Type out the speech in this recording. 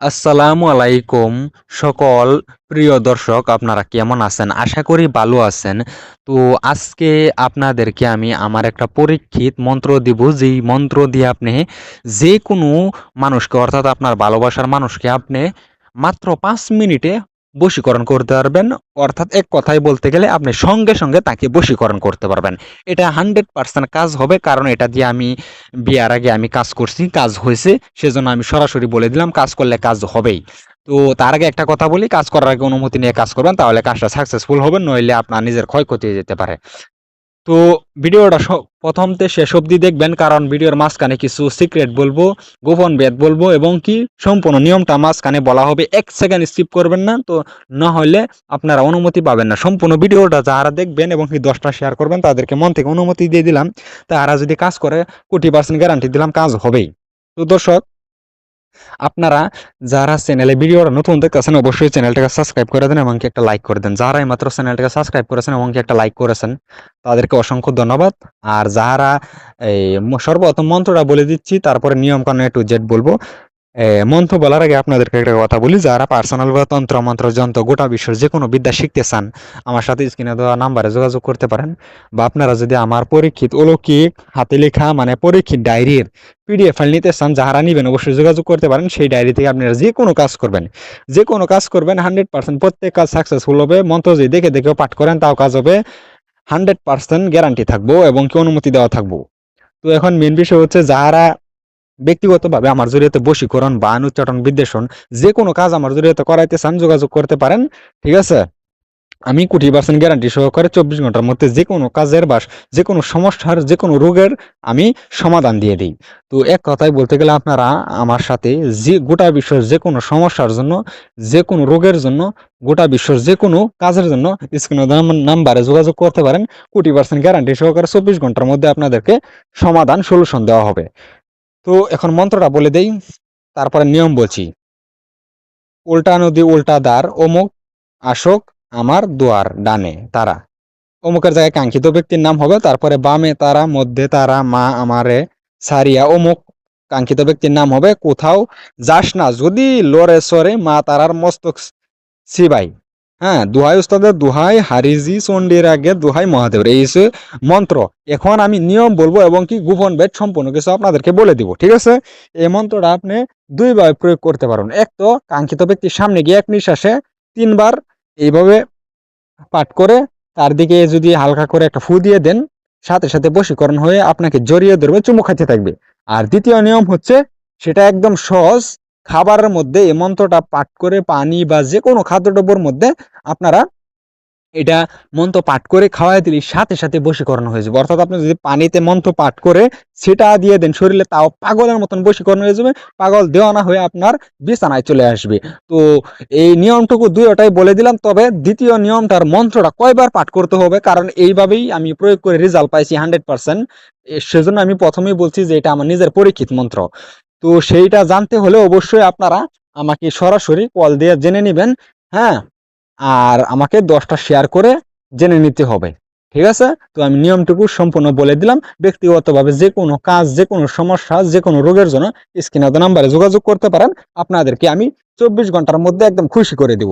আসসালামু আলাইকুম সকল প্রিয় দর্শক, আপনারা কেমন আছেন? আশা করি ভালো আছেন। তো আজকে আপনাদেরকে আমি আমার একটা পরীক্ষিত মন্ত্র দিব, যেই মন্ত্র দিয়ে আপনি যে কোনো মানুষকে, অর্থাৎ আপনার ভালোবাসার মানুষকে আপনি মাত্র 5 মিনিটে বশীকরণ করতে পারবেন। অর্থাৎ এক কথায় বলতে গেলে আপনি সঙ্গে সঙ্গে তাকে বশীকরণ করতে পারবেন। এটা 100% কাজ হবে, কারণ এটা দিয়ে আমি বিয়ার আগে আমি কাজ করছি, কাজ হয়েছে। সেজন্য আমি সরাসরি বলে দিলাম কাজ করলে কাজ হবেই। তো তার আগে একটা কথা বলি, কাজ করার আগে অনুমতি নিয়ে কাজ করবেন, তাহলে কাজটা সাকসেসফুল হবে, নইলে আপনার নিজের ক্ষয়ক্ষতি হয়ে যেতে পারে। তো ভিডিওটা প্রথম থেকে শেষ অবধি দেখবেন, কারণ ভিডিওর মাঝখানে কিছু সিক্রেট বলবো, গোপন ভেদ বলবো, এবং কি সম্পূর্ণ নিয়মটা মাঝখানে বলা হবে। 1 সেকেন্ড স্কিপ করবেন না, তো না হলে আপনারা অনুমতি পাবেন না। সম্পূর্ণ ভিডিওটা যারা দেখবেন এবং কি 10টা শেয়ার করবেন, তাদেরকে মন থেকে অনুমতি দিয়ে দিলাম। তারা যদি কাজ করে, 20% গ্যারান্টি দিলাম কাজ হবেই। তো দর্শক, আপনারা যারা চ্যানেলে ভিডিওটা নতুন দেখতেছেন, অবশ্যই চ্যানেলটাকে সাবস্ক্রাইব করে দেন এবং কি একটা লাইক করে দেন। যারা এইমাত্র চ্যানেলটাকে সাবস্ক্রাইব করেছেন এবং কি একটা লাইক করেছেন, তাদেরকে অসংখ্য ধন্যবাদ। আর যারা এই সর্বপ্রথম মন্ত্রটা বলে দিচ্ছি, তারপরে নিয়ম কানুন A to Z বলবো। মন্ত্র বলার আগে আপনাদেরকে একটা কথা বলি, যারা পার্সোনাল বা তন্ত্র মন্ত্র যন্ত্র গোটা বিশ্বের যে কোনো বিদ্যা শিখতে চান, আমার সাথে স্ক্রিনে দেওয়া নাম্বারে যোগাযোগ করতে পারেন। বা আপনারা যদি আমার পরীক্ষিত অলৌকিক হাতে লেখা মানে পরীক্ষিত ডায়েরির PDF ফাইল নিতে চান, যারা নেবেন অবশ্যই যোগাযোগ করতে পারেন। সেই ডায়েরি থেকে আপনারা যে কোনো কাজ করবেন, 100% প্রত্যেক কাজ সাকসেসফুল হবে। মন্ত্র যদি দেখে দেখেও পাঠ করেন, তাও কাজ হবে। 100% গ্যারান্টি থাকবো এবং কি অনুমতি দেওয়া থাকবো। তো এখন মেন বিষয় হচ্ছে, যারা ব্যক্তিগতভাবে আমার জড়িয়ে বশীকরণ বা উচ্চাটন বিদ্বেষণ যে কোনো কাজ আমার জড়িয়ে করাইতে চান, যোগাযোগ করতে পারেন। ঠিক আছে? আমি 20% গ্যারান্টি সহকারে 24 ঘন্টার মধ্যে যে কোনো কাজের বা যে কোনো সমস্যার, যে কোনো রোগের আমি সমাধান দিয়ে দিই। তো এক কথায় বলতে গেলে, আপনারা আমার সাথে যে গোটা বিশ্বের যে কোনো সমস্যার জন্য, যে কোনো রোগের জন্য, গোটা বিশ্বের যে কোনো কাজের জন্য স্ক্রিনে নাম্বারে যোগাযোগ করতে পারেন। 20% গ্যারান্টি সহকারে 24 ঘন্টার মধ্যে আপনাদেরকে সমাধান সলিউশন দেওয়া হবে। তো এখন মন্ত্রটা বলে দেই, তারপরে নিয়ম বলছি। উল্টা নদী উল্টা দ্বার, অমুক আসক আমার দুয়ার ডানে তারা। অমুকের জায়গায় কাঙ্ক্ষিত ব্যক্তির নাম হবে, তারপরে বামে তারা, মধ্যে তারা, মা আমারে সারিয়া। অমুক কাঙ্ক্ষিত ব্যক্তির নাম হবে, কোথাও যাস না যদি লড়ে সরে, মা তারার মস্তক সিবাই। হ্যাঁ, দোহাই উস্তাদের দোহাই, হারিজি চণ্ডীর আগে দোহাই মহাদেবের। এই হচ্ছে মন্ত্র। এখন আমি নিয়ম বলবো এবং কি গোপন ভেদ সম্পূর্ণ কিছু আপনাদেরকে বলে দিব। ঠিক আছে? এই মন্ত্রটা আপনি দুইভাবে প্রয়োগ করতে পারেন। এক তো কাঙ্ক্ষিত ব্যক্তির সামনে গিয়ে এক নিঃশ্বাসে 3 বার এইভাবে পাঠ করে তার দিকে যদি হালকা করে একটা ফু দিয়ে দেন, সাথে সাথে বশীকরণ হয়ে আপনাকে জড়িয়ে ধরবে, চুমু খাইতে থাকবে। আর দ্বিতীয় নিয়ম হচ্ছে, সেটা একদম সহজ। খাবারের মধ্যে এই মন্ত্রটা পাঠ করে পানি বা যে কোনো খাদ্যদ্রব্যের মধ্যে আপনারা এটা মন্ত্র পাঠ করে খাওয়াই দিলে সাথে সাথে বশীকরণ হয়ে যাবে। অর্থাৎ আপনি যদি পানিতে মন্ত্র পাঠ করে সেটা দিয়ে দেন শরীরে, তাও পাগলের মতন বশীকরণ হয়ে যাবে। পাগল দেওয়ানা হয়ে আপনার বিছানায় চলে আসবে। তো এই নিয়মটুকু দুইটাই বলে দিলাম। তবে দ্বিতীয় নিয়মটার মন্ত্রটা কয়বার পাঠ করতে হবে, কারণ এইভাবেই আমি প্রয়োগ করে রেজাল্ট পাইছি 100%। সেজন্য আমি প্রথমেই বলছি যে এটা আমার নিজের পরীক্ষিত মন্ত্র। তো সেইটা জানতে হলে অবশ্যই আপনারা আমাকে সরাসরি কল দিয়ে জেনে নেবেন। হ্যাঁ, আর আমাকে 10টা শেয়ার করে জেনে নিতে হবে। ঠিক আছে? তো আমি নিয়মটুকু সম্পূর্ণ বলে দিলাম। ব্যক্তিগতভাবে যে কোনো কাজ, যে কোনো সমস্যা, যে কোনো রোগের জন্য স্ক্রিনে দেওয়া নাম্বারে যোগাযোগ করতে পারেন। আপনাদেরকে আমি 24 ঘন্টার মধ্যে একদম খুশি করে দিব।